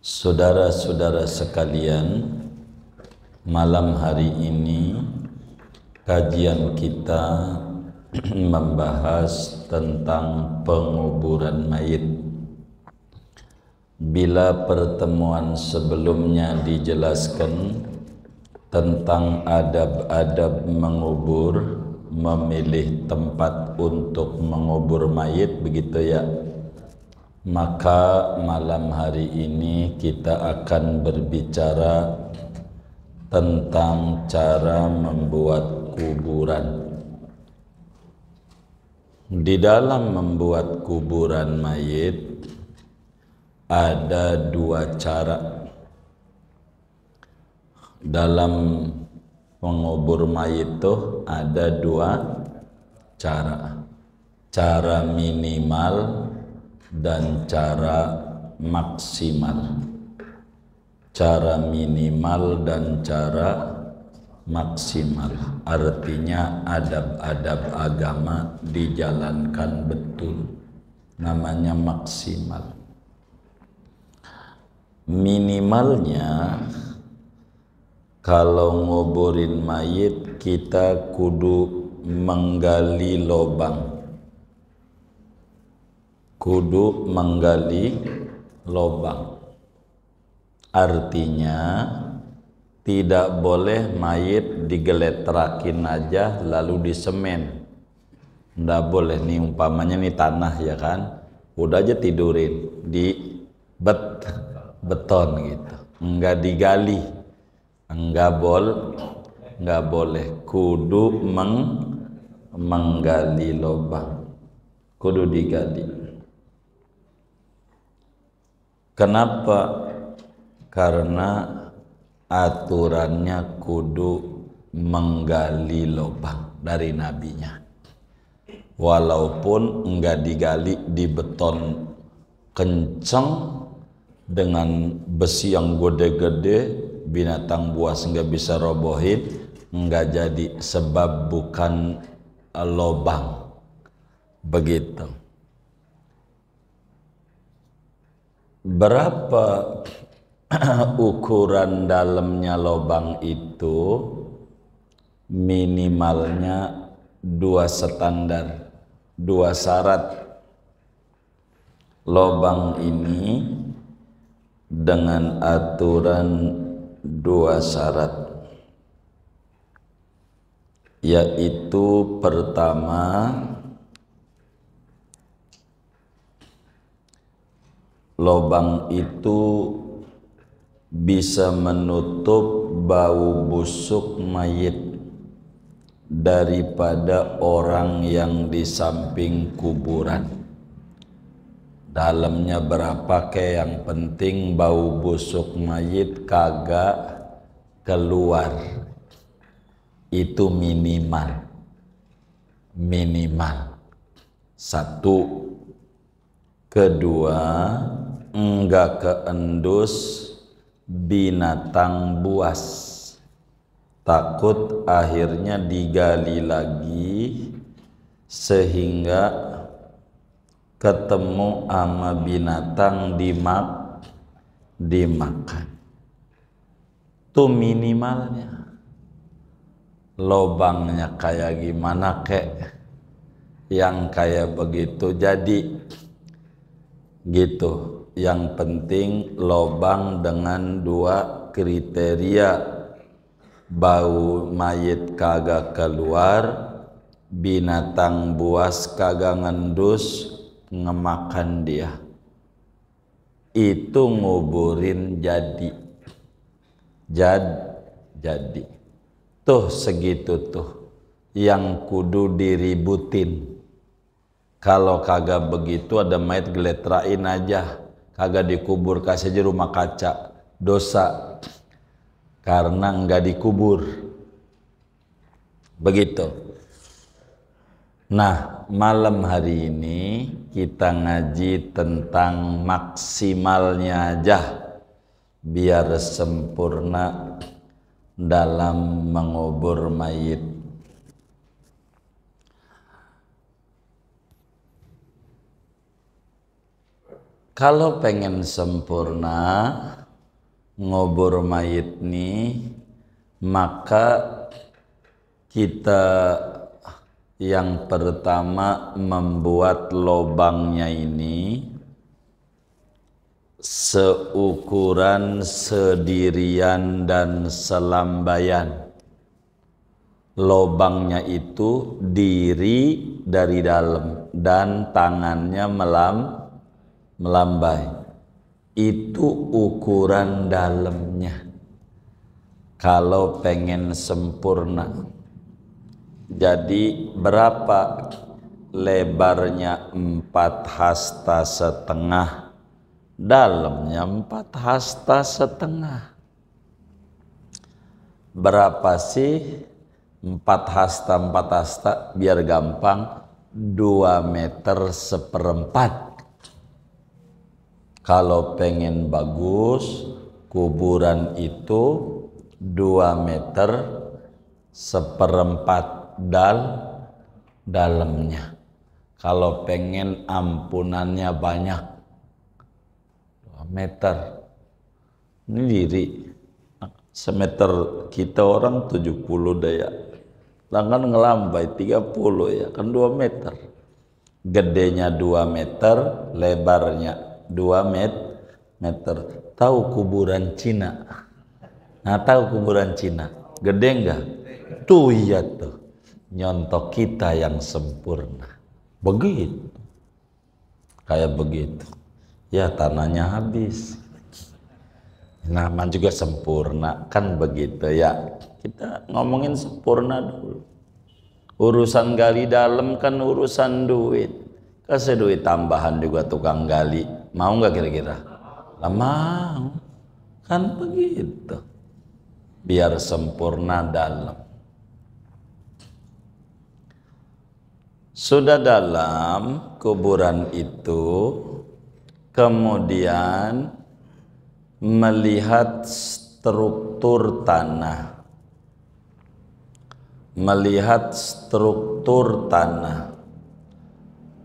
Saudara-saudara sekalian, malam hari ini kajian kita membahas tentang penguburan mayit. Bila pertemuan sebelumnya dijelaskan tentang adab-adab mengubur, memilih tempat untuk mengubur mayit, begitu ya. Maka malam hari ini kita akan berbicara tentang cara membuat kuburan. Di dalam membuat kuburan mayit ada dua cara. Dalam mengubur mayit itu ada dua cara. Cara minimal dan cara maksimal. Cara minimal dan cara maksimal artinya adab-adab agama dijalankan betul, namanya maksimal. Minimalnya, kalau nguburin mayit kita kudu menggali lubang. Kudu menggali lubang. Artinya tidak boleh mayit digeletrakin aja lalu disemen. Nggak boleh, nih umpamanya nih tanah ya kan, udah aja tidurin di beton gitu, nggak digali, nggak boleh. Kudu menggali lubang, kudu digali. Kenapa? Karena aturannya kudu menggali lubang dari nabinya. Walaupun enggak digali di beton kenceng dengan besi yang gede-gede, binatang buas enggak bisa robohin, enggak jadi, sebab bukan lubang. Begitu. Berapa ukuran dalamnya lubang itu? Minimalnya dua standar, dua syarat. Lubang ini dengan aturan dua syarat, yaitu pertama, lubang itu bisa menutup bau busuk mayit daripada orang yang di samping kuburan. Dalamnya berapa kayak, yang penting bau busuk mayit kagak keluar. Itu minimal. Satu. Kedua, enggak keendus binatang buas. Takut akhirnya digali lagi sehingga ketemu sama binatang dimakan. Itu minimalnya. Lobangnya kayak gimana kek, yang kayak begitu jadi gitu. Yang penting lobang dengan dua kriteria, bau mayit kagak keluar, binatang buas kagak ngendus ngemakan dia. Itu nguburin jadi. Tuh segitu tuh yang kudu diributin. Kalau kagak begitu, ada mayit geletrain aja, kagak dikubur, kasih aja rumah kaca, dosa karena enggak dikubur. Begitu. Nah, malam hari ini kita ngaji tentang maksimalnya aja, biar sempurna dalam mengubur mayit. Kalau pengen sempurna, ngubur mayit nih, maka kita yang pertama membuat lobangnya ini seukuran sedirian dan selambaian. Lobangnya itu diri dari dalam dan tangannya melambai. Itu ukuran dalamnya. Kalau pengen sempurna. Jadi berapa lebarnya 4 hasta setengah, dalamnya 4 hasta setengah. Berapa sih 4 hasta biar gampang, 2 meter seperempat. Kalau pengen bagus, kuburan itu 2 meter seperempat dalamnya. Kalau pengen ampunannya banyak, 2 meter. Ini diri. Semeter kita orang 70 daya. Tangan ngelambai 30 ya, kan 2 meter. Gedenya 2 meter, lebarnya 2 meter. Tahu kuburan Cina? Nah, tahu kuburan Cina? Gede enggak? Tuh iya tuh. Nyontok kita yang sempurna. Begitu. Kayak begitu. Ya tanahnya habis. Nama juga sempurna, kan begitu ya. Kita ngomongin sempurna dulu. Urusan gali dalam kan urusan duit. Kasih duit tambahan juga tukang gali. Mau nggak kira-kira? Lah mau. Kan begitu. Biar sempurna dalam. Sudah dalam kuburan itu, kemudian melihat struktur tanah. Melihat struktur tanah.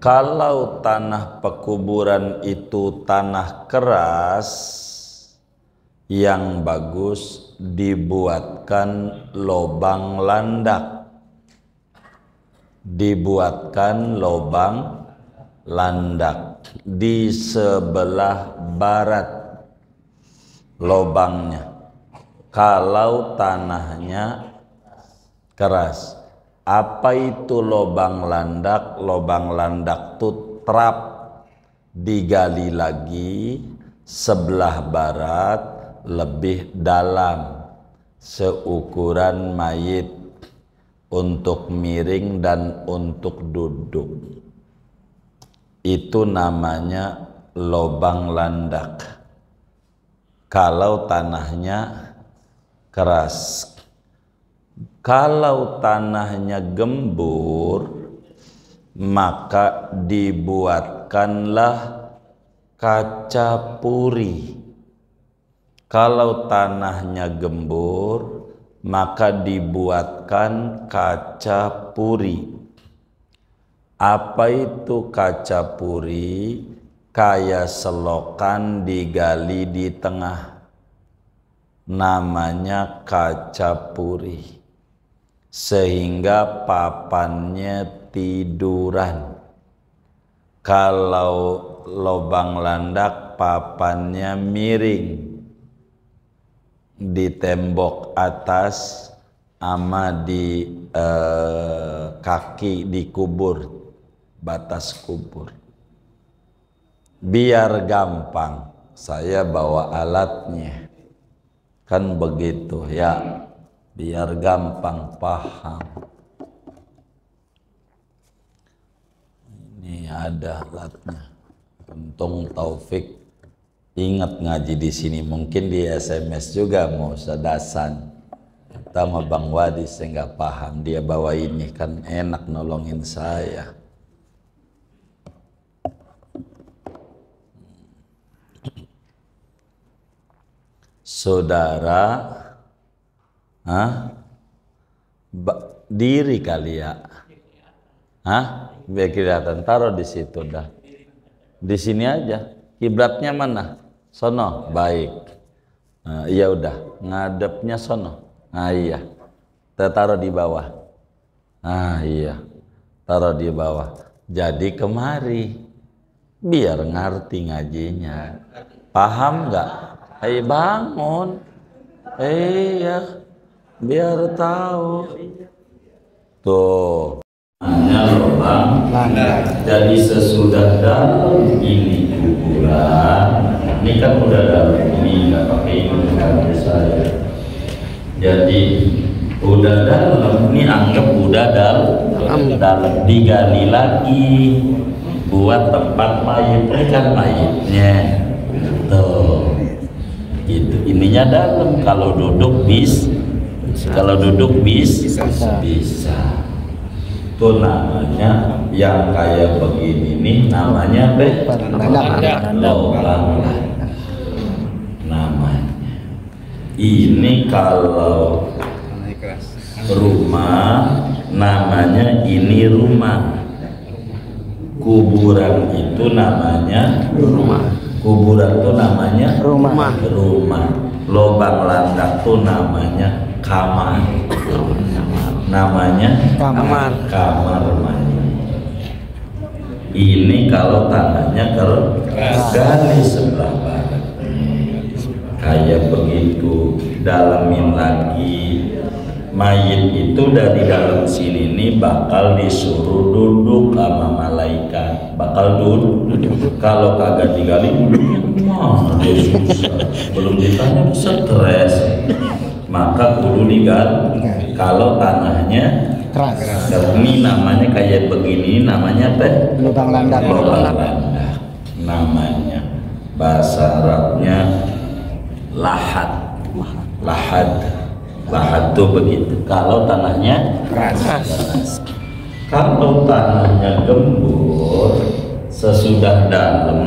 Kalau tanah pekuburan itu tanah keras, yang bagus dibuatkan lobang landak. Dibuatkan lobang landak di sebelah barat lobangnya. Kalau tanahnya keras. Apa itu lobang landak? Lobang landak itu trap, digali lagi sebelah barat lebih dalam, seukuran mayit untuk miring dan untuk duduk. Itu namanya lobang landak. Kalau tanahnya keras. Kalau tanahnya gembur, maka dibuatkanlah kaca puri. Kalau tanahnya gembur, maka dibuatkan kaca puri. Apa itu kaca puri? Kayak selokan digali di tengah. Namanya kaca puri. Sehingga papannya tiduran. Kalau lobang landak papannya miring di tembok atas ama di kaki di kubur, batas kubur. Biar gampang saya bawa alatnya, kan begitu ya, biar gampang paham. Ini ada alatnya. Untung Taufik ingat ngaji di sini, mungkin di SMS juga mau sedasan. Kita sama Bang Wadi saya nggak paham, dia bawa ini kan enak nolongin saya. Saudara, diri kali ya, biar kelihatan, taruh di situ dah, di sini aja. Kiblatnya mana? Sono, baik. Nah, iya udah, ngadepnya sono. Nah iya, taruh di bawah. Nah iya, taruh di bawah. Jadi kemari, biar ngerti ngajinya. Paham nggak? Ayo bangun. Iya, biar tahu. Tuh. Hanya lubang. Jadi sesudah dalam ini kuburan, ini kan udah dalam ini nggak pakai ini kan saya. Jadi udah dalam ini anggap udah dalam digali lagi buat tempat mayit. Ini kan mayitnya. Tuh. Gitu. Ininya dalam. Kalau duduk bisa. Itu namanya yang kayak begini nih namanya lubang namanya. Ini kalau rumah namanya ini rumah. Kuburan itu namanya rumah. Kuburan itu namanya rumah. Lubang landak itu namanya kamar. Namanya kamar mandi. Ini kalau tanahnya gali sebelah barat. Kayak begitu, dalemin lagi. Mayit itu dari dalam sini nih bakal disuruh duduk sama malaikat. Bakal duduk. Kalau kagak digali dia susah. Belum ditanya stres. Maka kudu digali. Kalau tanahnya keras. Ini namanya kayak begini, namanya lubang landak. Namanya bahasa Arabnya lahad. Lahad tuh begitu. Kalau tanahnya keras. Kalau tanahnya gembur, sesudah dalam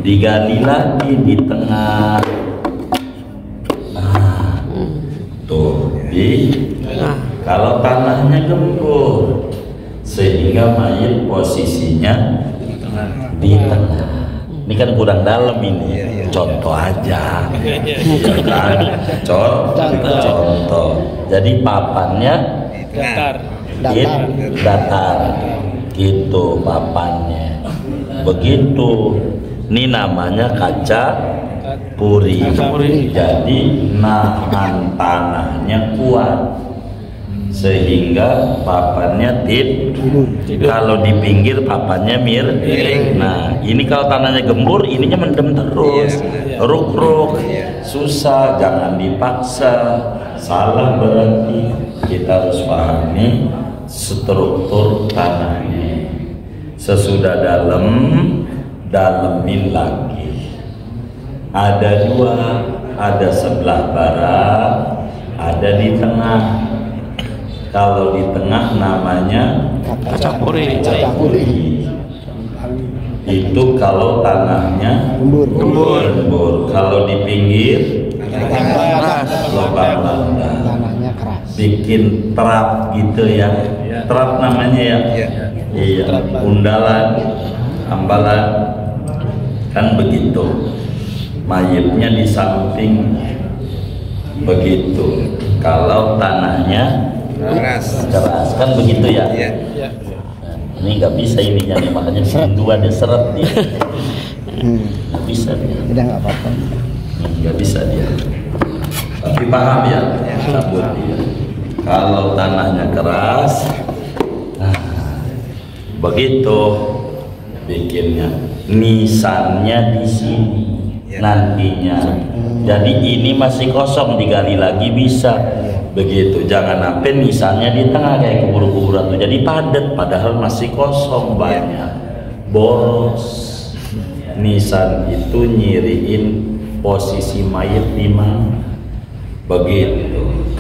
digali lagi di tengah. Tuh, kalau tanahnya gembur sehingga mayit posisinya di tengah. Ini kan kurang dalam ini. Contoh aja. Kan? Contoh. Jadi papannya datar. Gitu papannya. Begitu. Ini namanya kaca puri. Jadi nahan tanahnya kuat sehingga papannya kalau di pinggir papannya miring. Nah ini kalau tanahnya gembur ininya mendem terus. Ruk susah, jangan dipaksa. Salah berarti. Kita harus pahami struktur tanahnya. Sesudah dalemin lagi. Ada dua, ada sebelah barat, ada di tengah. Kalau di tengah namanya kaca puri. Itu kalau tanahnya gembur. Kalau di pinggir lubang landak. Tanahnya keras. Bikin trap gitu ya. Trap namanya ya. Iya. Undalan, ambalan, kan begitu. Mayitnya di samping begitu. Kalau tanahnya keras kan begitu ya. Nah, ini nggak bisa ininya nih, makanya dua diseret dia. Nggak bisa dia. Udah nggak apa-apa. Nggak bisa dia. Tapi paham ya? Cabut dia. Kalau tanahnya keras, nah, begitu bikinnya. Nisannya di sini. Nantinya. Jadi ini masih kosong, digali lagi bisa. Begitu. Jangan sampai nisannya di tengah kayak kubur-kuburan tuh jadi padat padahal masih kosong banyak. Boros. Nisan itu nyiriin posisi mayit di mana. Begitu.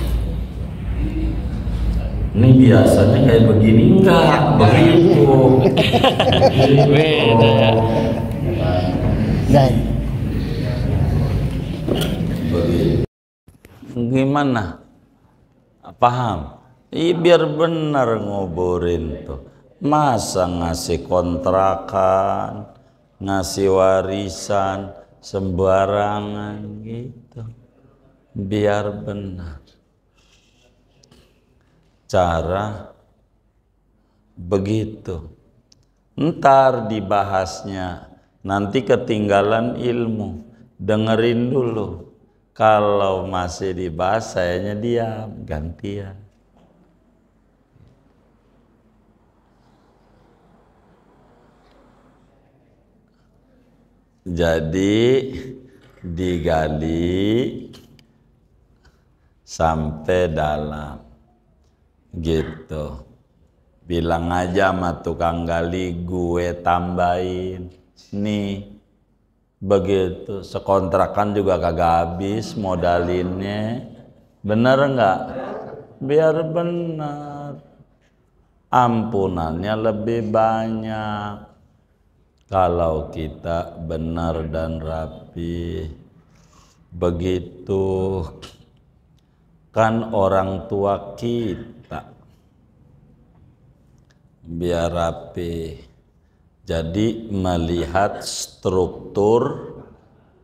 Ini biasanya kayak begini enggak begitu. Beda ya. Gimana? Paham? Biar benar nguburin tuh. Masa ngasih kontrakan, ngasih warisan, sembarangan gitu. Biar benar. Cara begitu. Ntar dibahasnya, nanti ketinggalan ilmu. Dengerin dulu. Kalau masih dibahas, sayanya diam, gantian. Jadi digali sampai dalam gitu. Bilang aja sama tukang gali, gue tambahin nih. Begitu, sekontrakan juga kagak habis modalinnya. Bener nggak? Biar benar. Ampunannya lebih banyak kalau kita benar dan rapi. Begitu kan orang tua kita, biar rapi. Jadi melihat struktur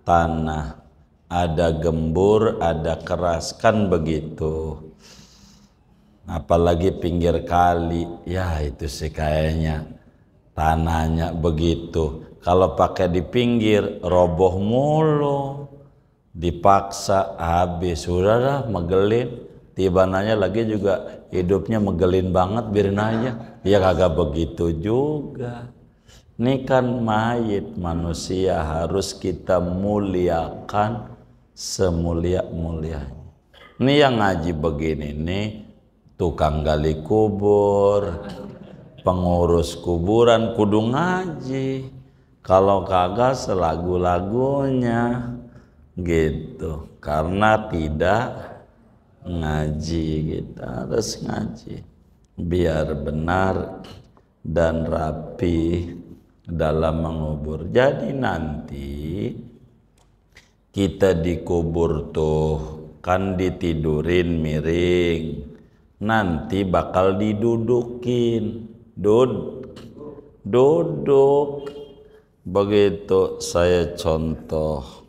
tanah, ada gembur, ada keras, kan begitu. Apalagi pinggir kali, ya itu sih kayaknya tanahnya begitu. Kalau pakai di pinggir, roboh mulu, dipaksa habis. Sudahlah megelin, tiba nanya lagi juga hidupnya megelin banget, biarin aja. Ya kagak begitu juga. Ini kan mayit manusia, harus kita muliakan semulia-mulianya. Ini yang ngaji begini nih, tukang gali kubur, pengurus kuburan kudu ngaji. Kalau kagak selagu-lagunya gitu. Karena tidak ngaji, kita harus ngaji biar benar dan rapi dalam mengubur. Jadi nanti kita dikubur tuh kan ditidurin miring, nanti bakal didudukin, duduk. Begitu saya contoh,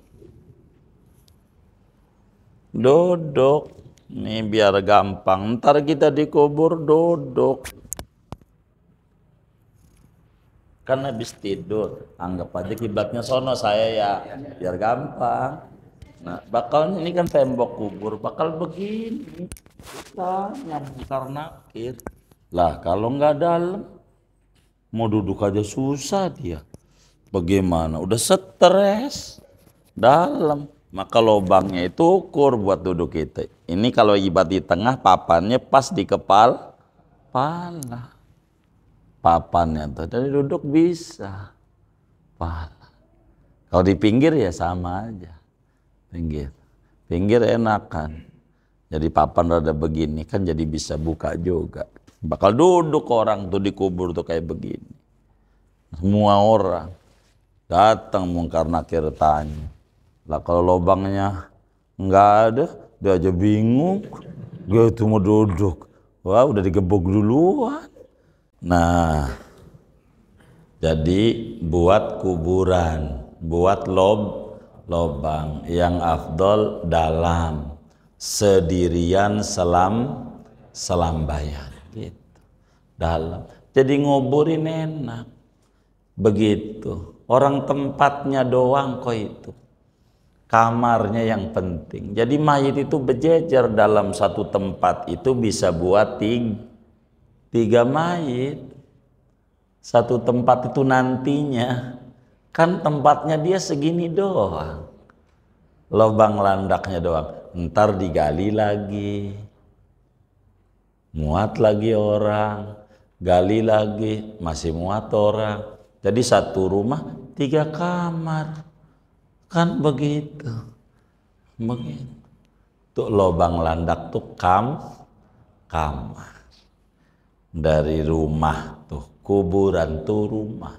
duduk nih biar gampang. Ntar kita dikubur duduk. Kan habis tidur, anggap aja kiblatnya sono saya ya, biar gampang. Nah, bakal ini kan tembok kubur, bakal begini. Kita nyambungkar nakir. Lah kalau nggak dalam, mau duduk aja susah dia. Bagaimana? Udah stres dalam. Maka lubangnya itu ukur buat duduk kita. Ini kalau ibarat di tengah, papannya pas di kepala. Papannya tuh dari duduk bisa pahala. Kalau di pinggir ya sama aja, pinggir enakan. Jadi papan rada begini kan jadi bisa buka juga. Bakal duduk orang tuh dikubur tuh kayak begini. Semua orang datang mungkar nakir tanya. Lah kalau lubangnya nggak ada, dia aja bingung. Dia tuh mau duduk, wah udah digebuk duluan. Nah, jadi buat kuburan, buat lobang yang afdol dalam, sedirian selambayan gitu. Dalam. Jadi nguburin enak. Begitu. Orang tempatnya doang kok itu. Kamarnya yang penting. Jadi mayit itu berjejer dalam satu tempat itu bisa buat tiga mayit. Satu tempat itu nantinya kan tempatnya dia segini doang, lubang landaknya doang. Ntar digali lagi, muat lagi orang, gali lagi masih muat orang. Jadi satu rumah 3 kamar, kan begitu. Tuh lubang landak tuh kamar. Dari rumah tuh, kuburan tuh rumah.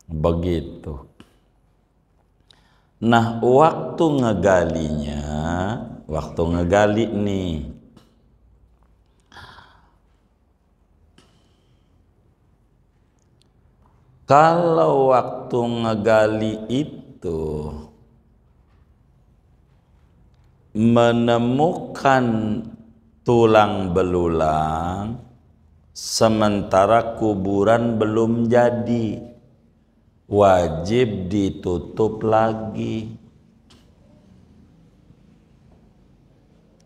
Begitu. Nah, waktu ngegali nih. Kalau waktu ngegali itu itu menemukan tulang belulang sementara kuburan belum jadi, wajib ditutup lagi.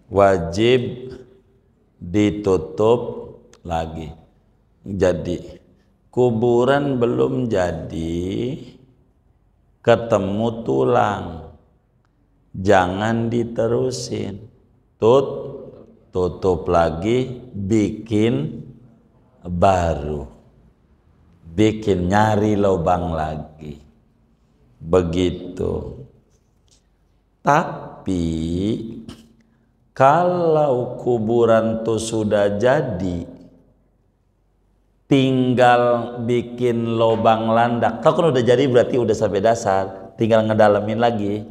Wajib ditutup lagi. Jadi kuburan belum jadi, ketemu tulang, jangan diterusin, tutup lagi, bikin baru, bikin, nyari lubang lagi, begitu. Tapi kalau kuburan tuh sudah jadi, tinggal bikin lubang landak. Kalau kan udah jadi berarti udah sampai dasar, tinggal ngedalamin lagi.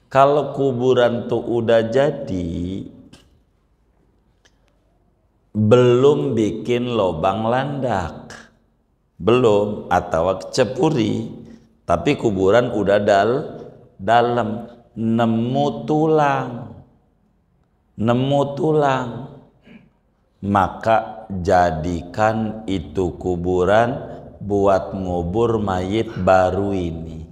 Kalau kuburan tuh udah jadi, belum bikin lubang landak, belum, atau cepuri, tapi kuburan udah dalam, nemu tulang, maka jadikan itu kuburan buat ngubur mayit baru ini.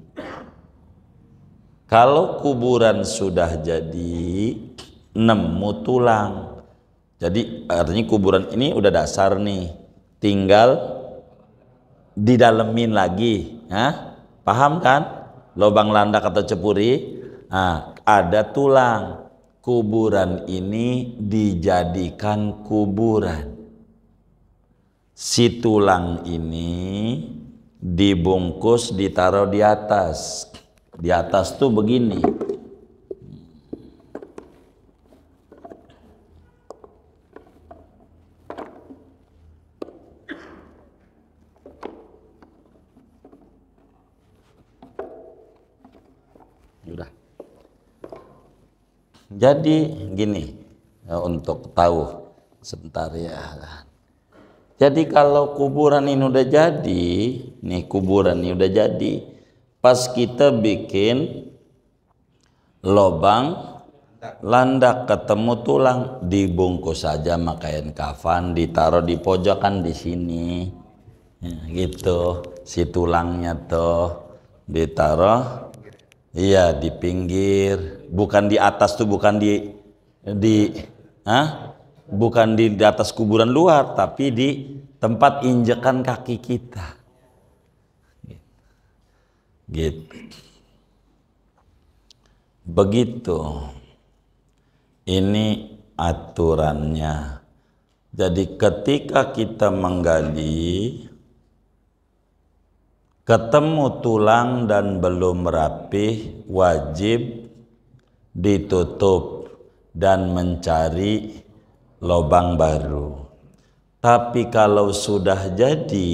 Kalau kuburan sudah jadi, nemu tulang, jadi artinya kuburan ini udah dasar nih, tinggal didalemin lagi. Paham kan? Lubang landak atau cepuri, ada tulang. Kuburan ini dijadikan kuburan. Si tulang ini dibungkus, ditaruh di atas. Di atas tuh begini. Udah. Jadi gini, untuk tahu sebentar ya. Jadi kalau kuburan ini udah jadi, nih kuburan ini udah jadi, pas kita bikin lubang landak, ketemu tulang, dibungkus saja sama kain kafan, ditaruh di pojokan di sini, gitu. Si tulangnya tuh ditaruh. Iya, di pinggir, bukan di atas tuh, bukan bukan di atas kuburan luar, tapi di tempat injekan kaki kita. Gitu. Begitu. Ini aturannya. Jadi ketika kita menggali, ketemu tulang dan belum rapih, wajib ditutup dan mencari lubang baru. Tapi kalau sudah jadi,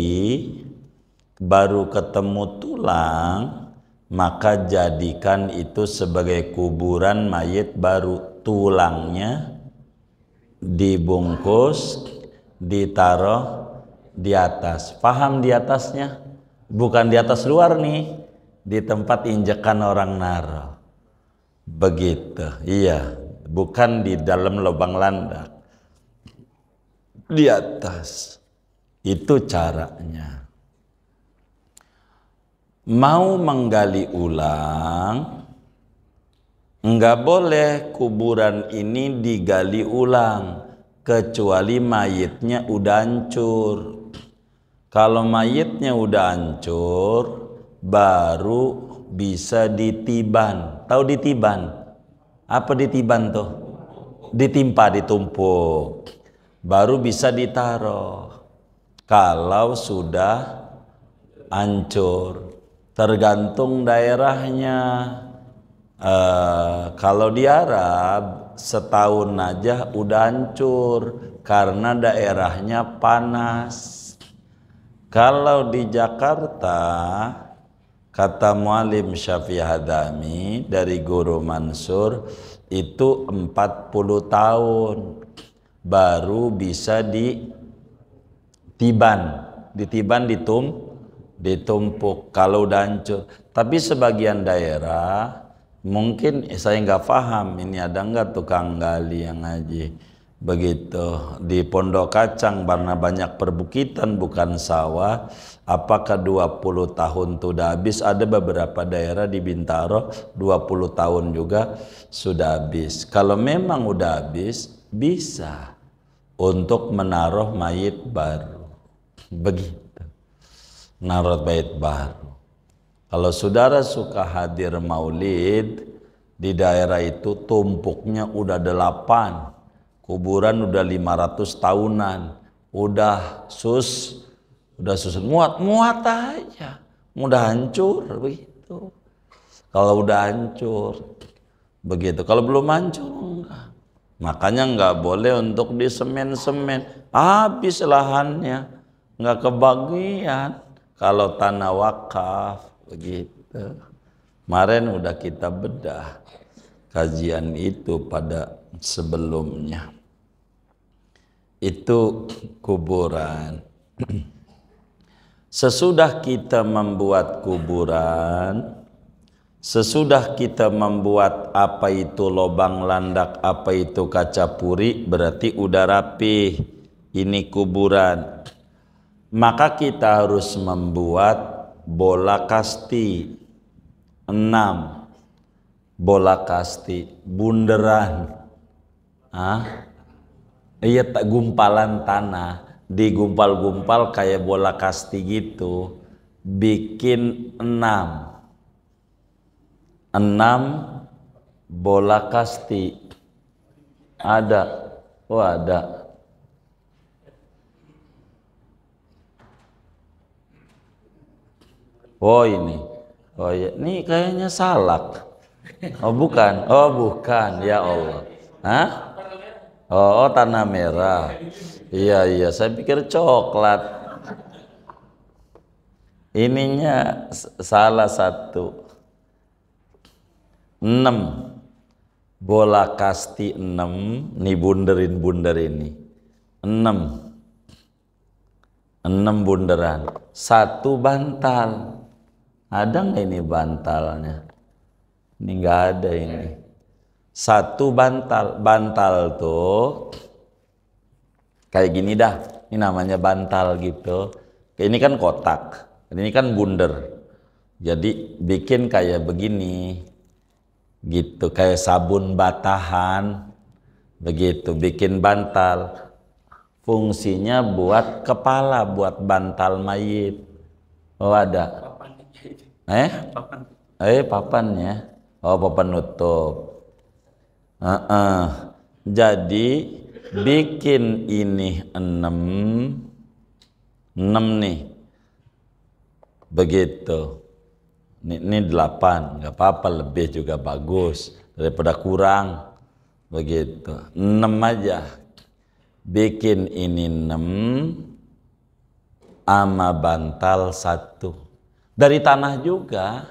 baru ketemu tulang, maka jadikan itu sebagai kuburan mayit baru. Tulangnya dibungkus, ditaruh di atas. Paham di atasnya? Bukan di atas luar nih, di tempat injekan orang naruh. Begitu, iya, bukan di dalam lubang landak, di atas. Itu caranya. Mau menggali ulang, enggak boleh kuburan ini digali ulang, kecuali mayitnya udah hancur. Kalau mayitnya udah hancur, baru bisa ditiban. Tahu ditiban? Apa ditiban tuh? Ditimpa, ditumpuk. Baru bisa ditaruh. Kalau sudah hancur, tergantung daerahnya. Kalau di Arab setahun aja udah hancur karena daerahnya panas. Kalau di Jakarta, kata Muallim Syafi'i Hadami dari Guru Mansur, itu 40 tahun baru bisa ditiban, ditumpuk kalau udah hancur. Tapi sebagian daerah mungkin saya nggak paham, ini ada nggak tukang gali yang ngaji begitu di Pondok Kacang karena banyak perbukitan bukan sawah. Apakah 20 tahun itu udah habis? Ada beberapa daerah di Bintaro 20 tahun juga sudah habis. Kalau memang udah habis, bisa untuk menaruh mayit baru. Begitu. Naruh mayit baru. Kalau saudara suka hadir maulid, di daerah itu tumpuknya udah 8. Kuburan udah 500 tahunan. Udah muat aja, mudah hancur begitu. Kalau udah hancur begitu, kalau belum hancur enggak. Makanya enggak boleh untuk disemen-semen, habis lahannya enggak kebagian. Kalau tanah wakaf begitu. Kemarin udah kita bedah kajian itu pada sebelumnya. Itu kuburan. Sesudah kita membuat kuburan, sesudah kita membuat apa itu lobang landak, apa itu kaca puri, berarti udah rapi. Ini kuburan. Maka kita harus membuat bola kasti 6. Bola kasti, bunderan. Iya, gumpalan tanah. Digumpal-gumpal kayak bola kasti gitu, bikin 6 bola kasti. Ada, ada. Oh ini, oh ya, ini kayaknya salak. Oh bukan, ya Allah. Oh, tanah merah. Iya, saya pikir coklat. Ininya salah satu. 6 bola kasti 6. Nih bunder ini. 6 bunderan. 1 bantal. Ada nggak ini bantalnya? Ini nggak ada ini. 1 bantal tuh kayak gini dah. Ini namanya bantal gitu. Ini kan kotak, ini kan bunder. Jadi bikin kayak begini, gitu, kayak sabun batahan, begitu. Bikin bantal. Fungsinya buat kepala, buat bantal mayit. Oh ada. Papannya. Oh papan nutup. Jadi bikin ini 6 nih, begitu. Ini 8, nggak apa-apa, lebih juga bagus daripada kurang, begitu. 6 aja. Bikin ini 6 sama bantal 1 dari tanah juga.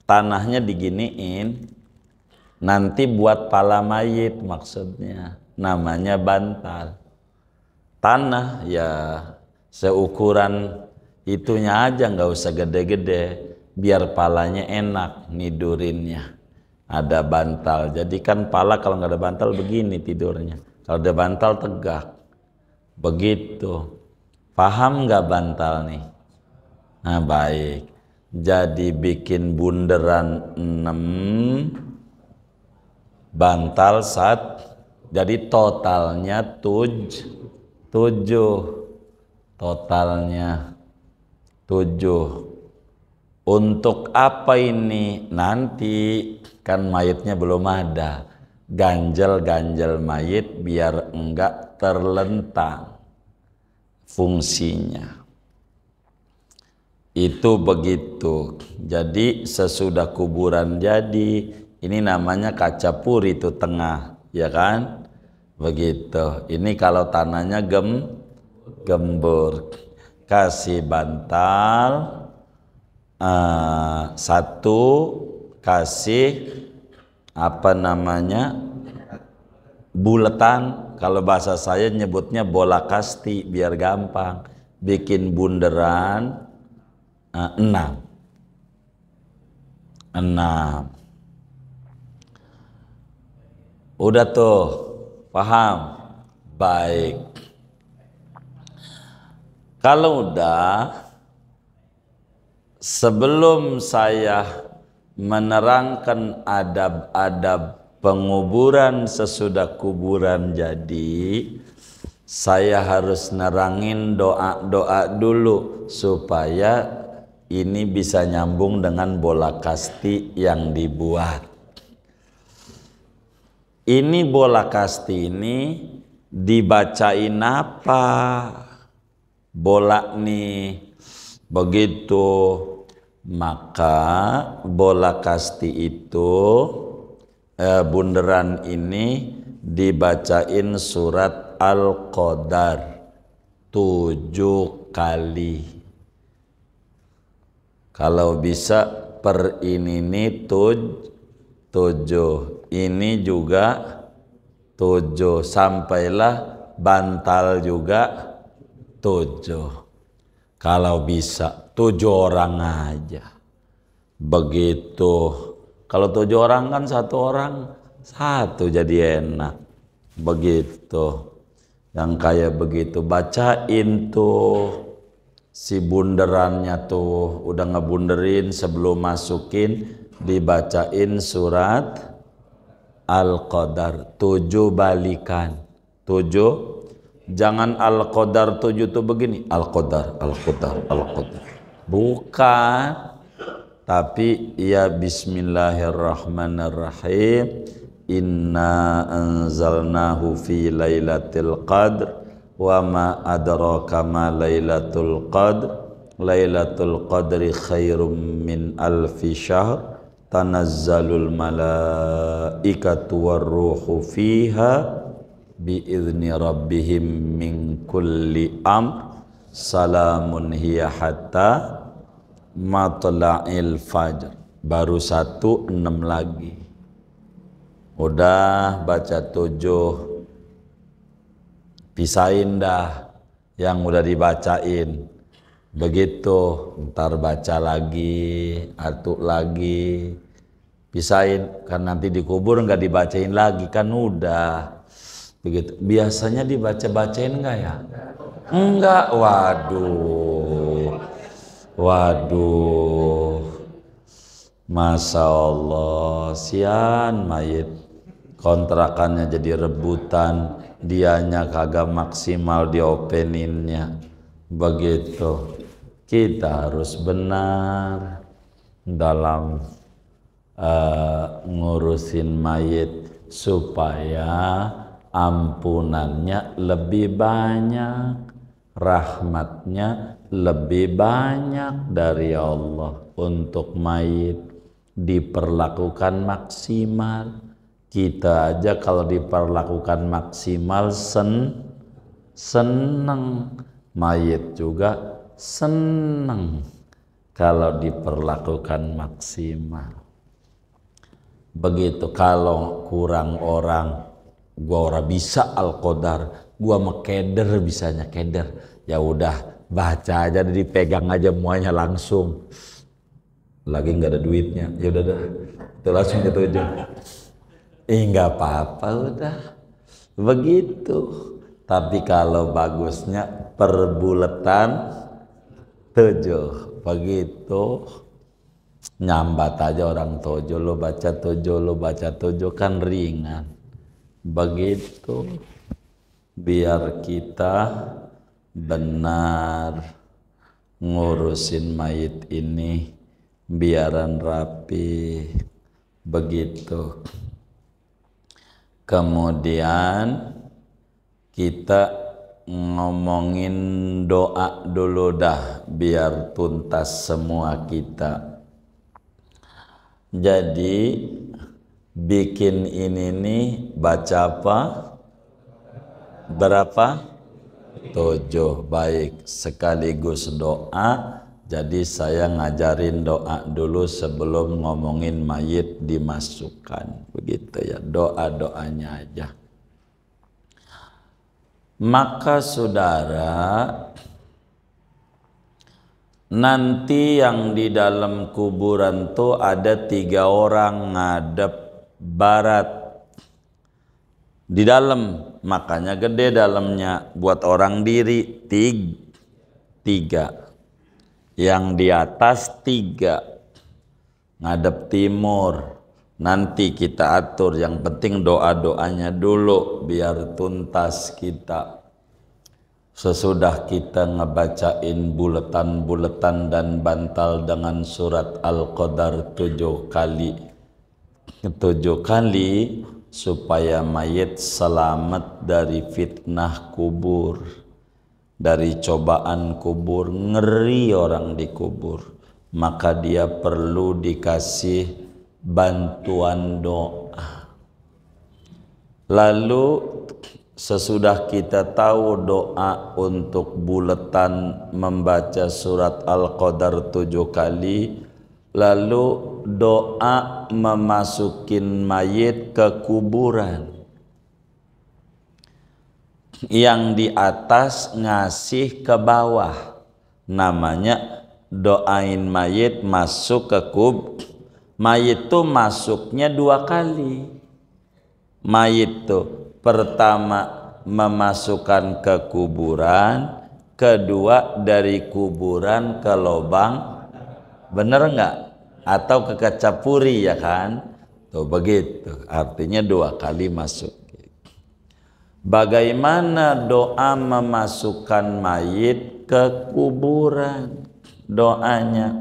Tanahnya diginiin. Nanti buat pala mayit maksudnya, namanya bantal. Tanah ya seukuran itunya aja, nggak usah gede-gede, biar palanya enak nidurinnya. Ada bantal, jadi kan pala kalau nggak ada bantal begini tidurnya, kalau ada bantal tegak. Begitu. Paham nggak bantal nih? Nah baik, jadi bikin bunderan 6, bantal 1, jadi totalnya 7. Totalnya 7. Untuk apa ini? Nanti kan mayitnya belum ada. Ganjel mayit biar enggak terlentang fungsinya. Itu begitu. Jadi sesudah kuburan jadi, ini namanya kaca puri itu tengah, ya kan? Begitu. Ini kalau tanahnya gembur. Kasih bantal 1, kasih apa namanya? Buletan. Kalau bahasa saya nyebutnya bola kasti biar gampang. Bikin bunderan 6. 6. Udah tuh, paham? Baik. Kalau udah, sebelum saya menerangkan adab-adab penguburan sesudah kuburan jadi, saya harus nerangin doa-doa dulu supaya ini bisa nyambung dengan bola kasti yang dibuat. Ini bola kasti ini dibacain apa? Bola nih begitu. Maka bola kasti itu bunderan ini dibacain surat Al-Qadar 7 kali. Kalau bisa per ini nih 7, ini juga 7, sampailah bantal juga 7. Kalau bisa 7 orang aja. Begitu. Kalau 7 orang kan 1 orang 1 jadi enak. Begitu. Yang kayak begitu bacain tuh. Si bunderannya tuh udah ngebunderin, sebelum masukin dibacain surat Al-Qadar 7 balikan. 7, jangan Al-Qadar 7 tuh begini, Al-Qadar, Al-Qadar, Al-Qadar. Bukan. Tapi ya bismillahirrahmanirrahim. Inna anzalnahu fi lailatul qadr. Wa ma adraka ma lailatul qadr. Lailatul qadri khairum min alfi syahr. Tanazzalul malaikatu warruhu fiha biizni rabbihim min kulli amr. Salamun hiya hatta matla'il fajr. Baru 1, 6 lagi. Udah baca 7. Pisahin dah yang udah dibacain. Begitu, ntar baca lagi, atuk lagi. Pisahin, kan nanti dikubur nggak dibacain lagi, kan udah. Begitu. Biasanya dibaca-bacain nggak ya? Enggak, waduh. Waduh. Masya Allah, sian mayit. Kontrakannya jadi rebutan, dianya kagak maksimal diopeninnya. Begitu. Kita harus benar dalam ngurusin mayit supaya ampunannya lebih banyak, rahmatnya lebih banyak dari Allah. Untuk mayit diperlakukan maksimal. Kita aja kalau diperlakukan maksimal seneng. Mayit juga seneng kalau diperlakukan maksimal. Begitu. Kalau kurang orang, gua ora bisa Al-Qadar, gua mekeder bisanya keder. Ya udah baca aja, dipegang aja muanya langsung. Lagi nggak ada duitnya, ya udah dah, itu langsung ke 7. Nggak apa-apa, udah begitu. Tapi kalau bagusnya perbuletan 7, begitu. Nyambat aja orang 7, lo baca 7, lo baca 7, kan ringan. Begitu. Biar kita benar ngurusin mayit ini, biaran rapi. Begitu. Kemudian kita ngomongin doa dulu dah, biar tuntas semua kita. Jadi bikin ini nih baca apa? Berapa? 7. Baik, sekaligus doa. Jadi saya ngajarin doa dulu sebelum ngomongin mayit dimasukkan. Begitu ya, doa-doanya aja. Maka saudara, nanti yang di dalam kuburan tuh ada 3 orang ngadep barat di dalam, makanya gede dalamnya buat orang diri 3. Yang di atas 3 ngadep timur. Nanti kita atur, yang penting doa-doanya dulu biar tuntas kita. Sesudah kita ngebacain buletan-buletan dan bantal dengan surat Al-Qadar 7 kali, supaya mayit selamat dari fitnah kubur, dari cobaan kubur. Ngeri orang di kubur, maka dia perlu dikasih bantuan doa. Lalu sesudah kita tahu doa untuk buletan membaca surat Al-Qadar 7 kali, lalu doa memasukin mayit ke kuburan. Yang di atas ngasih ke bawah, namanya doain mayit masuk ke mayit tuh masuknya 2 kali. Mayit tuh pertama memasukkan ke kuburan, kedua dari kuburan ke lubang, bener nggak? Atau ke kaca puri, ya kan? Tuh begitu, artinya 2 kali masuk. Bagaimana doa memasukkan mayit ke kuburan? Doanya,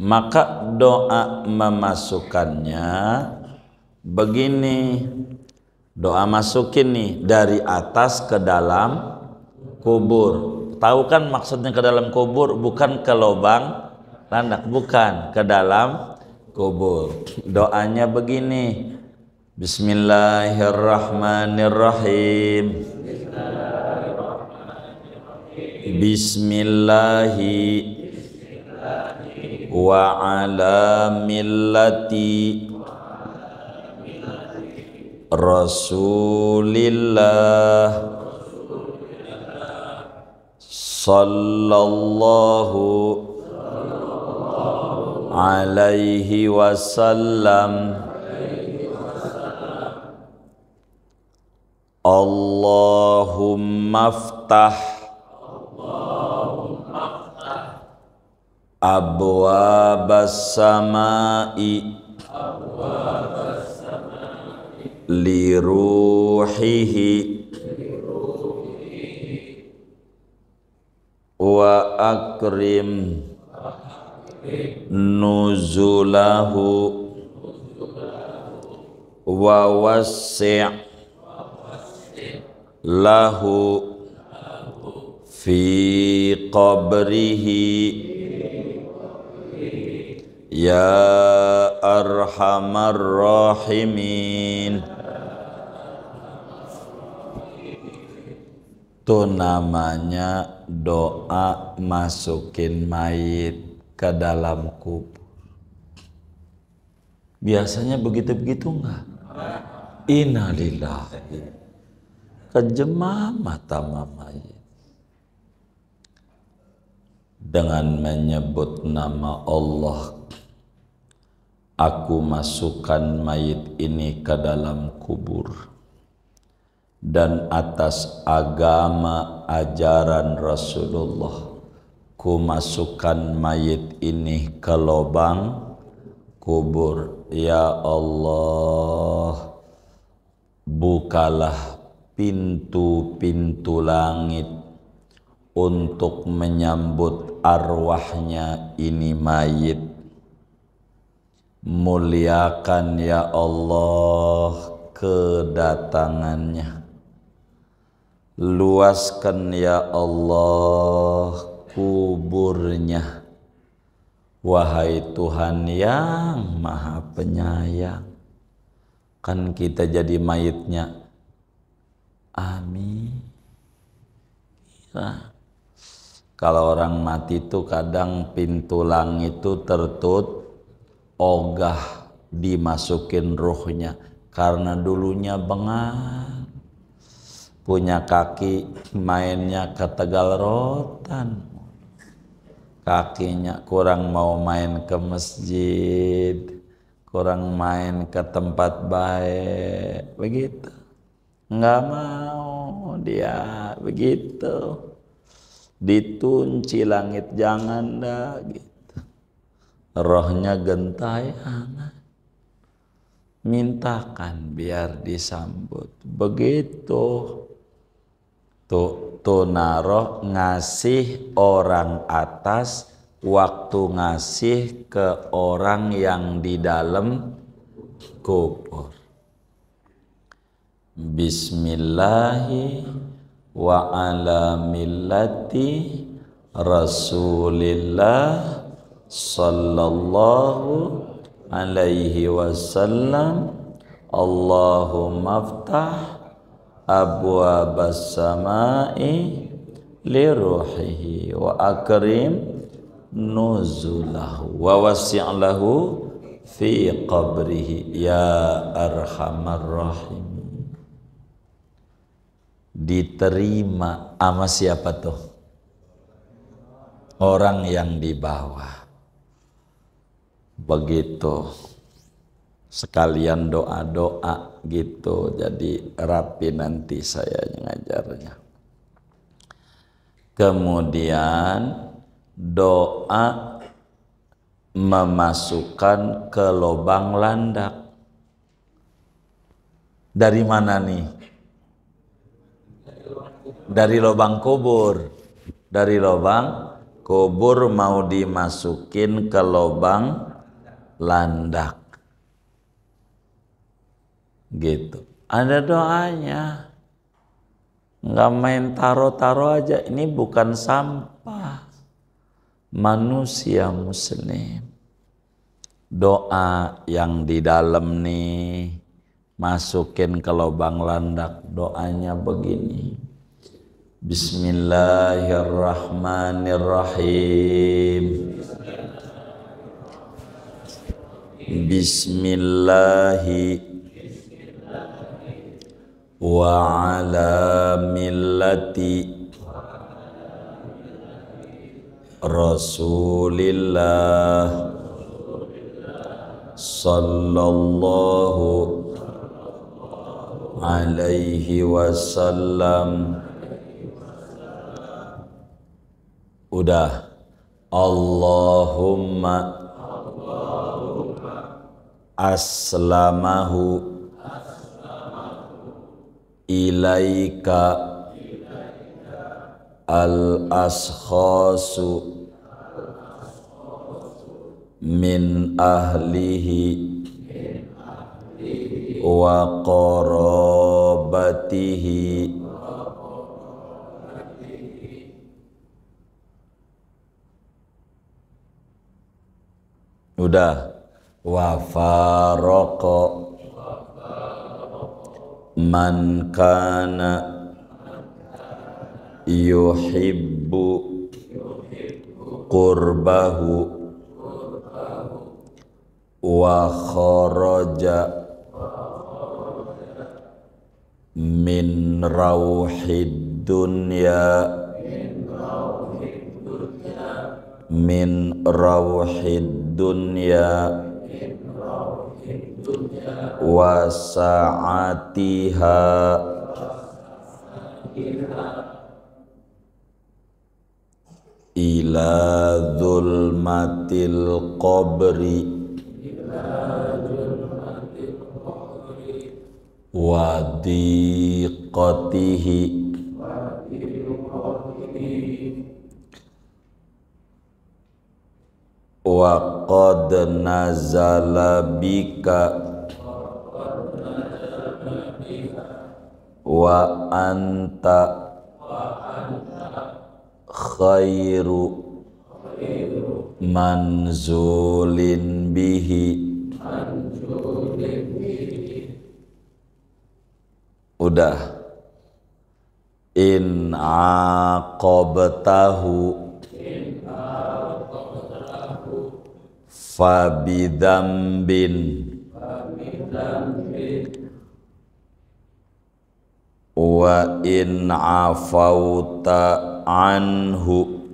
maka doa memasukkannya begini. Doa masukin nih dari atas ke dalam kubur. Tahu kan maksudnya ke dalam kubur? Bukan ke lubang landak, bukan, ke dalam kubur. Doanya begini. Bismillahirrahmanirrahim. Bismillahi wa ala millati Rasulillah sallallahu alaihi wasallam. Allahumma ftah abwabas samai li ruhihi wa akrim nuzulahu wa wassi' lahu fi qabrihi ya arhamar rahimin. Itu namanya doa masukin mayit ke dalam kubur. Biasanya begitu-begitu enggak? Innalillahi. Kejemah mata mayit dengan menyebut nama Allah. Aku masukkan mayit ini ke dalam kubur, dan atas agama ajaran Rasulullah ku masukkan mayit ini ke lubang kubur. Ya Allah, bukalah pintu-pintu langit untuk menyambut arwahnya ini mayit. Muliakan ya Allah kedatangannya. Luaskan ya Allah kuburnya. Wahai Tuhan yang Maha Penyayang. Kan kita jadi mayitnya. Amin. Nah, kalau orang mati itu kadang pintu langit itu tertutup, ogah dimasukin ruhnya, karena dulunya bengal, punya kaki mainnya ke Tegal Rotan. kakinya kurang mau main ke masjid, kurang main ke tempat baik, begitu. Nggak mau dia begitu. Ditunci langit jangan dah gitu. Rohnya gentayangan. Mintakan biar disambut. Begitu. Tuh naroh ngasih orang atas, waktu ngasih ke orang yang di dalam kubur. Bismillahi wa ala millati Rasulillah sallallahu alaihi wasallam. Allahumma aftah abwabas samai li ruhihi wa akrim nuzulahu wa wasi'lahu fi qabrihi ya arhamar rahim. Diterima sama siapa tuh? Orang yang di bawah. Begitu. Sekalian doa-doa gitu. Jadi rapi nanti saya ngajarnya. Kemudian doa memasukkan ke lubang landak. Dari mana nih? Dari lubang kubur. Dari lubang kubur mau dimasukin ke lubang landak. Gitu. Ada doanya. Nggak main taro-taro aja. Ini bukan sampah. Manusia muslim. Doa yang di dalam nih masukin ke lubang landak. Doanya begini. Bismillahirrahmanirrahim. Bismillahi wa ala millati Rasulillah sallallahu alaihi wasallam. Udah. Allahumma aslamahu ilaika al-ashkhasu min ahlihi wa qarabatihi udah. Wa faraqa man kana yuhibbu qurbahu wa kharaja min rauhid dunya min rauhid dunya wa sa'atiha ila dzulmatil qabri wa diqatihi wa qad nazala bika wa anta khairu manzulin bihi. Udah. In aqabtahu fabidambin wa in afauta anhu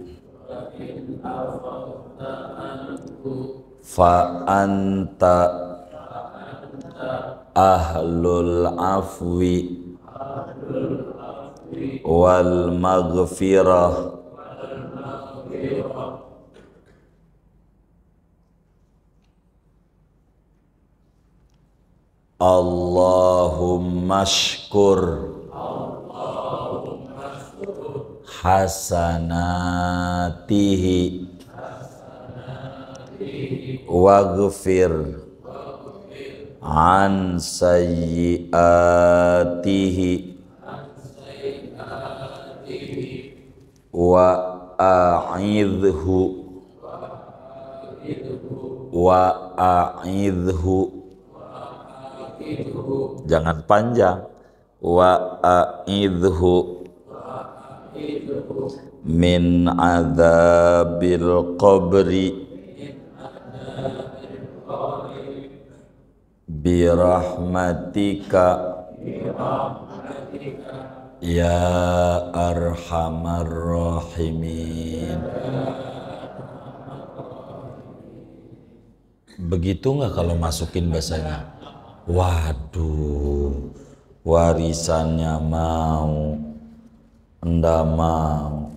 fa anta ahlul afwi wal maghfirah. Allahumma shkur hasanatihi waghfir an sayyiatihi wa a'idhu, jangan panjang, wa a'idhu min adzabil qabri birahmatika ya arhamar rahimin. Begitu nggak kalau masukin bahasanya? Waduh, warisannya mau, ndak mau.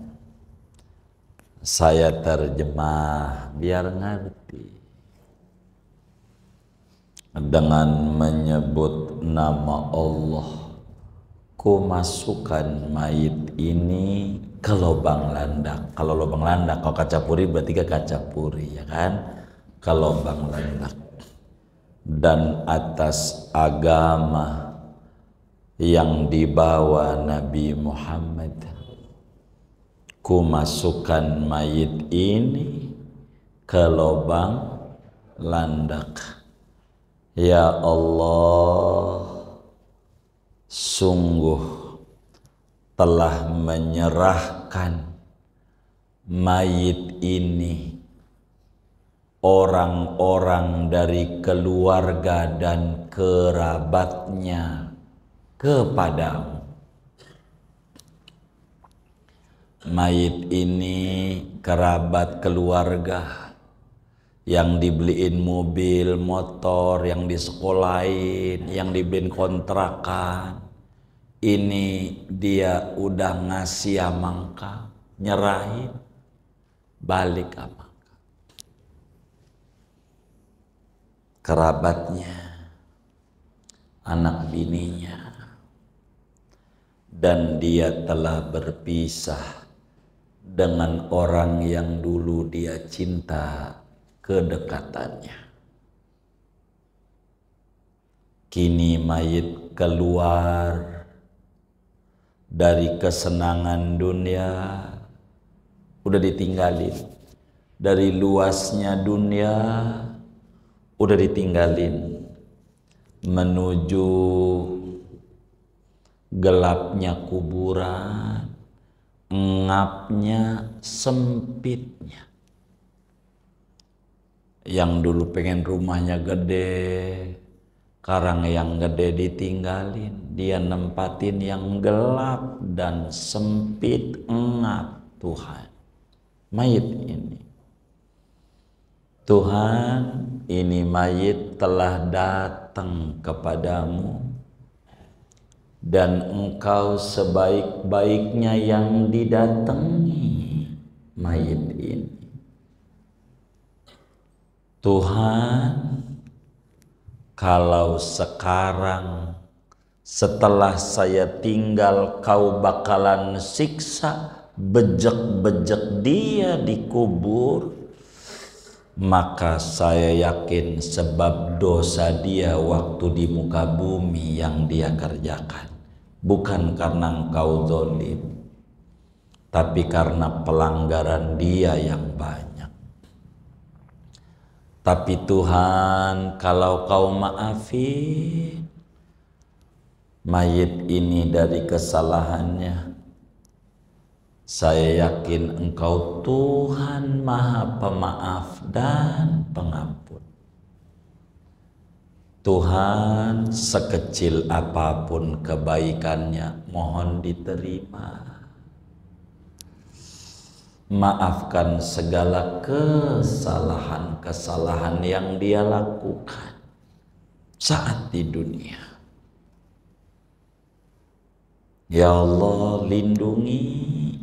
Saya terjemah biar ngerti. Dengan menyebut nama Allah, ku masukkan mayit ini ke lubang landak. Kalau lubang landak, kalau kacapuri berarti ke kacapuri, ya kan? Ke lubang landak. Dan atas agama yang dibawa Nabi Muhammad, ku masukkan mayit ini ke lubang landak. Ya Allah, sungguh telah menyerahkan mayit ini, orang-orang dari keluarga dan kerabatnya kepadamu. Mayit ini kerabat keluarga yang dibeliin mobil, motor, yang disekolahin, yang dibeliin kontrakan. Ini dia udah ngasih amangka, nyerahin, balik amangka. Kerabatnya, anak bininya, dan dia telah berpisah dengan orang yang dulu dia cinta kedekatannya. Kini mayit keluar dari kesenangan dunia, udah ditinggalin. Dari luasnya dunia udah ditinggalin, menuju gelapnya kuburan, ngapnya, sempitnya. Yang dulu pengen rumahnya gede, sekarang yang gede ditinggalin, dia nempatin yang gelap dan sempit, ngap. Tuhan, mayit ini, Tuhan, ini mayit telah datang kepadamu, dan Engkau sebaik-baiknya yang didatangi mayit ini. Tuhan, kalau sekarang setelah saya tinggal Kau bakalan siksa, bejek-bejek dia dikubur, maka saya yakin sebab dosa dia waktu di muka bumi yang dia kerjakan, bukan karena Engkau zalim, tapi karena pelanggaran dia yang banyak. Tapi Tuhan, kalau Kau maafin mayit ini dari kesalahannya, saya yakin Engkau Tuhan Maha Pemaaf dan Pengampun. Tuhan, sekecil apapun kebaikannya, mohon diterima. maafkan segala kesalahan-kesalahan yang dia lakukan saat di dunia. Ya Allah, lindungi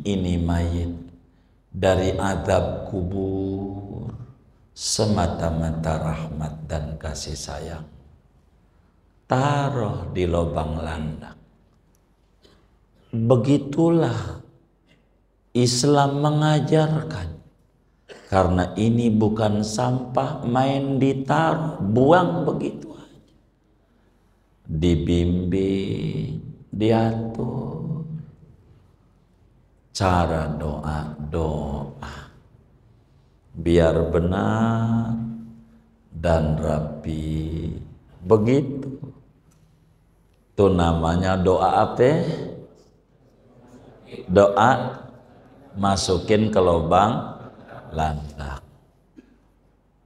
ini mayit dari azab kubur semata-mata rahmat dan kasih sayang. Taruh di lubang landak. Begitulah Islam mengajarkan. Karena ini bukan sampah main ditaruh, buang begitu aja. Dibimbing, diatur. Cara doa biar benar dan rapi. Begitu. Itu namanya doa apa? Doa masukin ke lubang landak.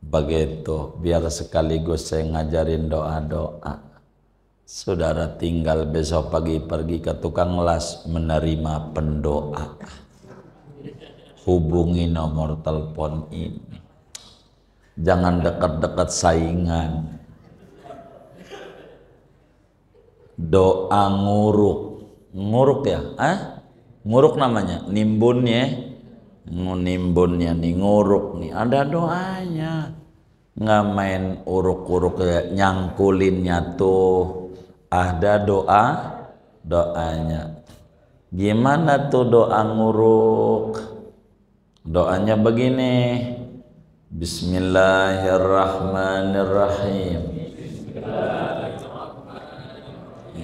Begitu, biar sekaligus saya ngajarin doa-doa. Saudara tinggal besok pagi pergi ke tukang las menerima pendoa. Hubungi nomor telepon ini. Jangan dekat-dekat saingan. Doa nguruk. Nguruk ya? Nguruk namanya, nimbunnya. Nimbunnya nih, nguruk nih. Ada doanya. Nggak main uruk-uruk kayak nyangkulinnya tuh. Ada doanya. Gimana tuh doa nguruk? Doanya begini. Bismillahirrahmanirrahim.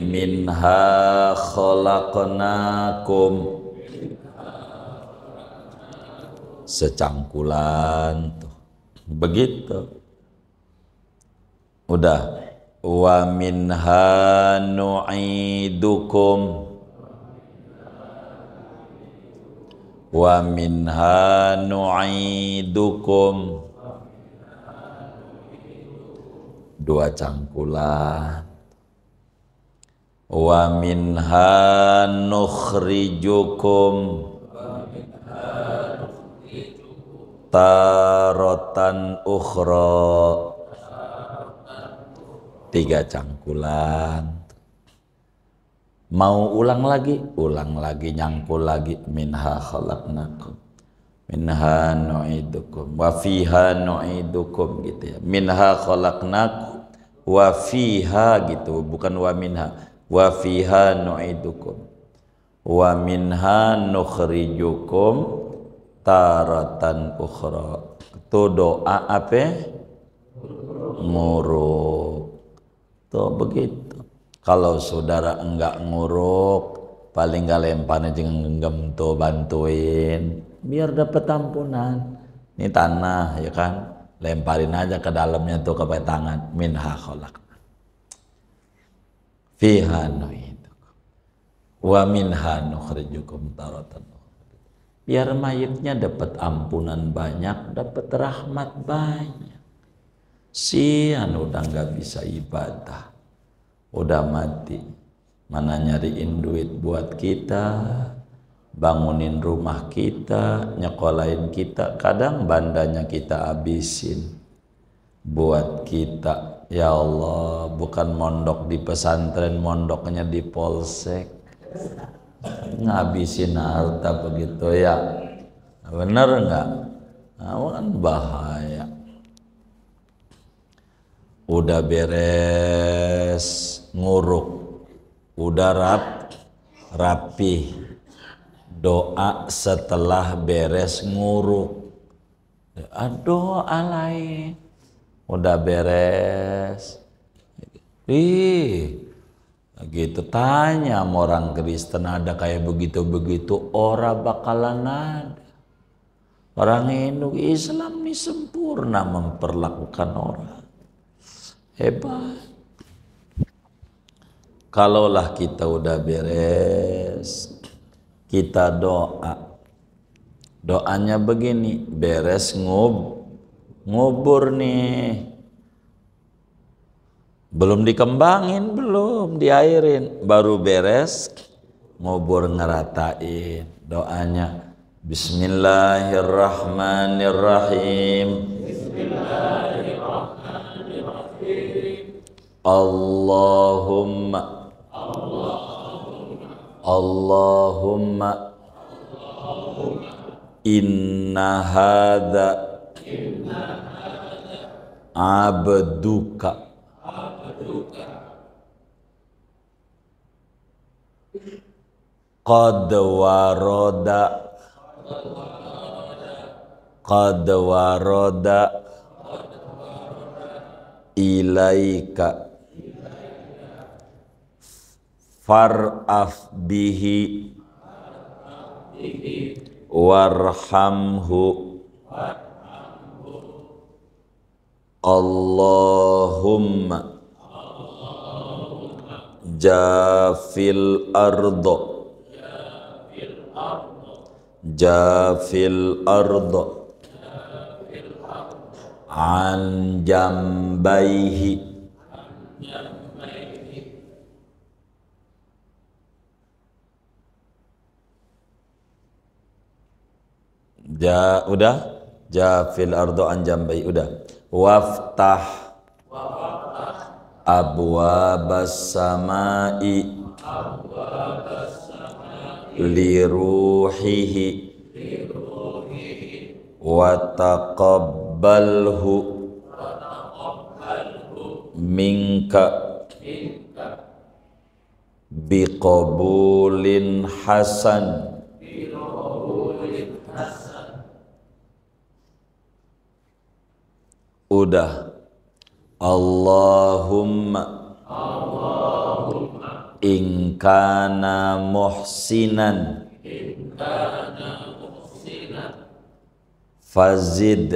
Minha khalaqnakum. Secangkulan tuh. Begitu. Udah. Wa minha nu'idukum. Wa minha nu'idukum. Dua cangkulan. Wa minha nukhrijukum taratan ukhra. Tiga cangkulan. Mau ulang lagi nyangkul lagi. Minha khalaqnakum, minha nu'idukum, wa fiha nu'idukum gitu ya. Minha khalaqnakum wa fiha gitu, bukan wa minha. Wa fiha nu'idukum wa minha nukhrijukum taratan ukhra. Itu doa apa? Nguruk. Tuh begitu. Kalau saudara enggak nguruk, paling enggak lemparnya jenggem tuh bantuin biar dapat ampunan. Ini tanah ya kan, lemparin aja ke dalamnya tuh ke tangan. Minha khalaq fiha nu'idukum wa minha nukhrijukum taratan. Biar mayitnya dapat ampunan banyak, dapat rahmat banyak. Sian udah nggak bisa ibadah, udah mati, mana nyariin duit buat kita, bangunin rumah kita, nyekolahin kita, kadang bandanya kita habisin buat kita. Ya Allah, bukan mondok di pesantren, mondoknya di polsek, ngabisin harta begitu ya, bener nggak? Nah, kan bahaya. Udah beres nguruk, udah rapi, doa setelah beres nguruk, doa lain. Udah beres, gitu tanya sama orang Kristen, ada kayak begitu-begitu, ora bakalan ada. Orang Hindu, Islam ini sempurna memperlakukan orang. Hebat. Kalaulah kita udah beres, kita doa. Doanya begini, beres ngubur nih. Belum dikembangin, belum diairin, baru beres ngubur ngeratain. Doanya, Bismillahirrahmanirrahim. Allahumma Allahumma inna hadza abduka qad warada ilaika far'af bihi warhamhu Allahumma jafil ardo an jambaihi udah jafil ardo an jambaihi udah waftah abwabas samai liruhihi wa taqabbalhu minka biqabulin hasan. Udah Allahumma in kana muhsinan fazid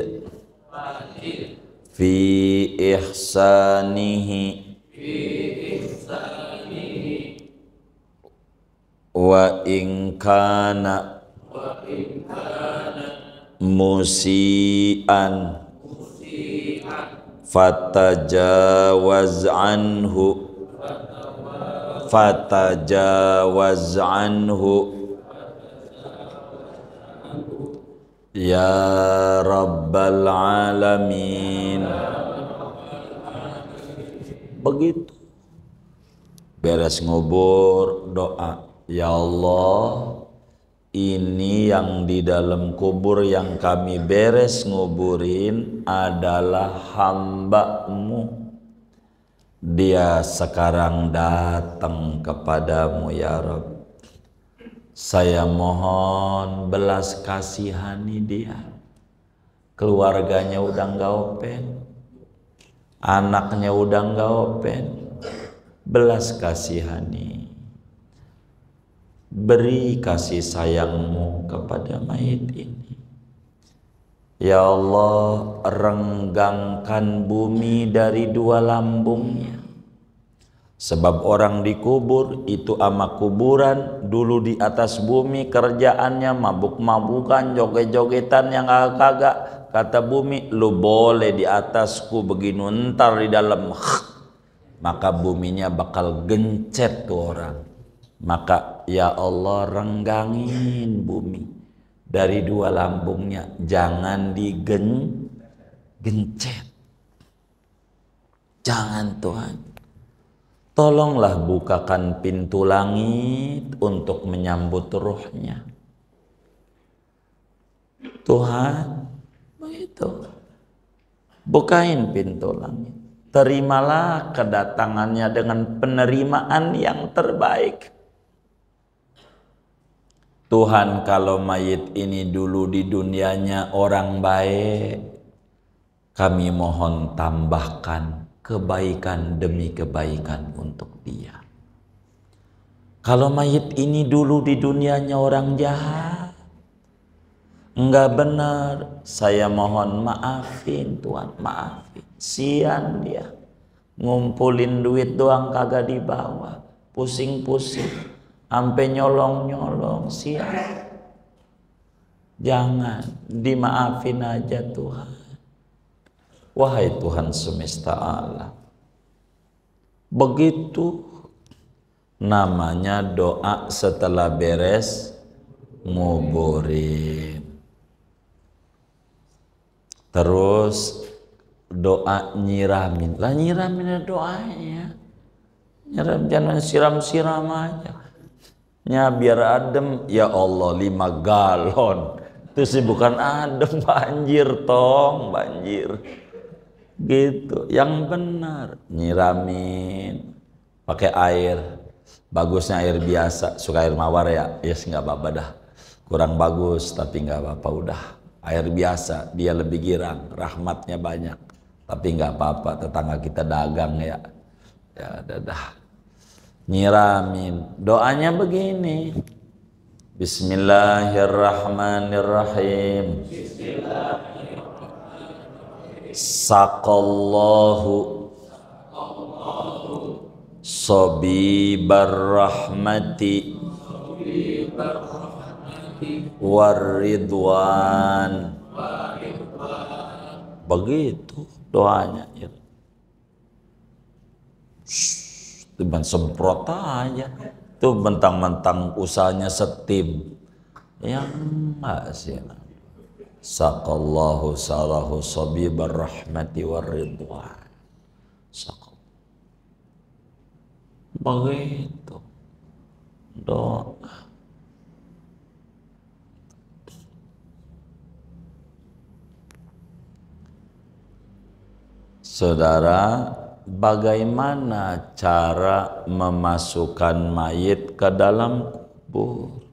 fi ihsanihi wa in kana musian fatajawaz anhu ya rabbal alamin. Begitu beres ngubur doa, ya Allah, ini yang di dalam kubur yang kami beres nguburin adalah hamba-Mu. Dia sekarang datang kepadamu ya Rabb. Saya mohon belas kasihani dia. Keluarganya udah nggak open, anaknya udah nggak open. Belas kasihani, beri kasih sayang-Mu kepada mayit ini. Ya Allah, renggangkan bumi dari dua lambungnya. Sebab orang dikubur itu ama kuburan, dulu di atas bumi kerjaannya mabuk-mabukan, joget-jogetan yang kagak. Kata bumi, lu boleh di atasku begini, ntar di dalam maka buminya bakal gencet tuh orang. Maka ya Allah, renggangin bumi dari dua lambungnya, jangan digencet. Jangan Tuhan. Tolonglah bukakan pintu langit untuk menyambut ruhnya. Tuhan, begitu. Bukain pintu langit. Terimalah kedatangannya dengan penerimaan yang terbaik. Tuhan, kalau mayit ini dulu di dunianya orang baik, kami mohon tambahkan kebaikan demi kebaikan untuk dia. Kalau mayit ini dulu di dunianya orang jahat, enggak benar, saya mohon maafin Tuhan, maafin. Sian dia, ngumpulin duit doang kagak dibawa, pusing-pusing, sampai nyolong-nyolong, sian. Jangan, dimaafin aja Tuhan. Wahai Tuhan semesta alam. Begitu namanya doa setelah beres nguburin. Terus doa nyiramin. Lah nyiramin doanya. Nyiram, jangan siram-siram aja. Ya biar adem, ya Allah 5 galon. Itu sih bukan adem, banjir tong, banjir. Gitu, yang benar nyiramin pakai air. Bagusnya air biasa, suka air mawar ya, yes nggak apa-apa dah. Kurang bagus tapi nggak apa-apa udah. Air biasa, dia lebih girang, rahmatnya banyak. Tapi nggak apa-apa, tetangga kita dagang ya. Ya dadah. Nyiramin, doanya begini. Bismillahirrahmanirrahim. Saqallahu sobibar rahmati waridwan. Begitu doanya ya. Itu semprot aja. Itu mentang-mentang usahanya setim. Yang masih Saqallahu salahu sobibar rahmati waridwan. Saqallahu. Begitu doa. Saudara, bagaimana cara memasukkan mayit ke dalam kubur?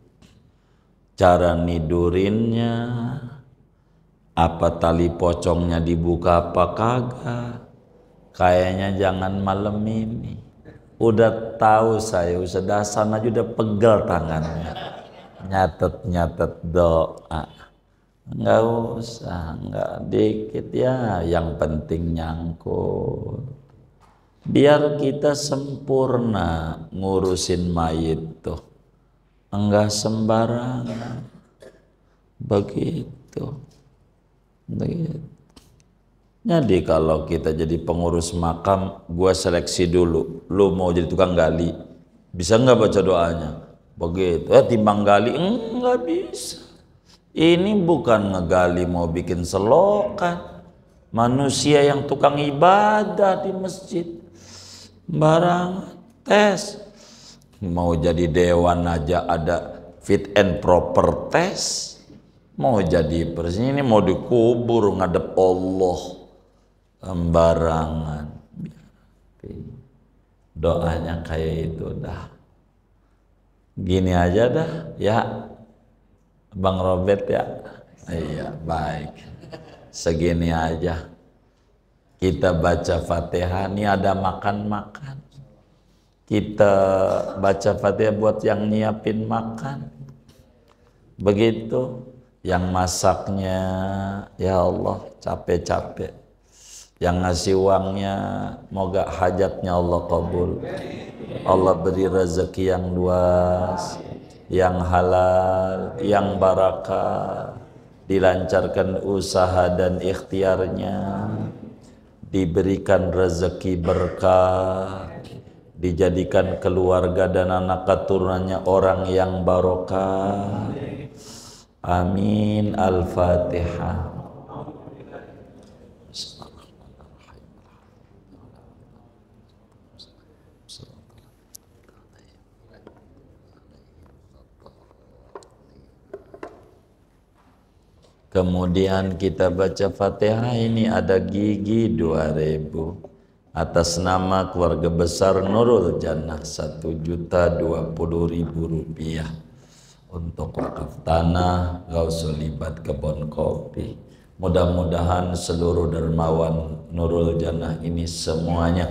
Cara nidurinnya, apa tali pocongnya dibuka apa kagak? Kayaknya jangan malam ini. Udah tahu saya, Ustaz Hasan aja udah pegel tangannya. Nyatet-nyatet doa. Enggak usah, enggak dikit ya, yang penting nyangkut. Biar kita sempurna ngurusin mayit tuh. Enggak sembarangan. Begitu. Jadi kalau kita jadi pengurus makam, gua seleksi dulu. Lu mau jadi tukang gali, bisa enggak baca doanya? Begitu. Timbang gali, enggak bisa. Ini bukan ngegali mau bikin selokan. Manusia yang tukang ibadah di masjid. Barang tes. Mau jadi dewan aja ada fit and proper test. Mau jadi presiden ini mau dikubur ngadep Allah. Sembarangan. Doanya kayak itu dah. Gini aja dah ya. Bang Robert ya. Iya, baik. Segini aja. Kita baca Fatihah, ini ada makan-makan. Kita baca Fatihah buat yang nyiapin makan. Begitu. Yang masaknya, ya Allah, capek-capek. Yang ngasih uangnya, moga hajatnya Allah kabul. Allah beri rezeki yang luas, yang halal, yang barakah, dilancarkan usaha dan ikhtiarnya, diberikan rezeki berkah, dijadikan keluarga dan anak keturunannya orang yang barokah. Amin. Al-Fatihah. Kemudian kita baca Fatihah, ini ada gigi 2000 atas nama keluarga besar Nurul Jannah, 1.020.000 rupiah untuk wakaf tanah Gausul Libat Kebon Kopi. Mudah-mudahan seluruh dermawan Nurul Jannah ini semuanya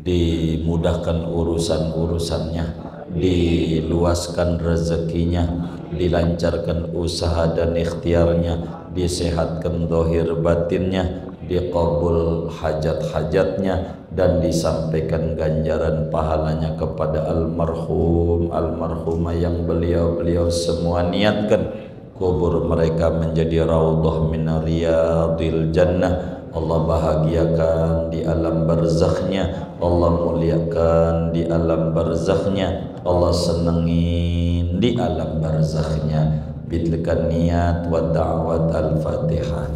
dimudahkan urusan-urusannya, diluaskan rezekinya, dilancarkan usaha dan ikhtiarnya, disehatkan zahir batinnya, diqabul hajat-hajatnya, dan disampaikan ganjaran pahalanya kepada almarhumah yang beliau semua niatkan kubur mereka menjadi raudhah min riyadil jannah. Allah bahagiakan di alam barzakhnya, Allah muliakan di alam barzakhnya, Allah senengin di alam barzakhnya. bitlkan niat wa da'wat al-fatihah.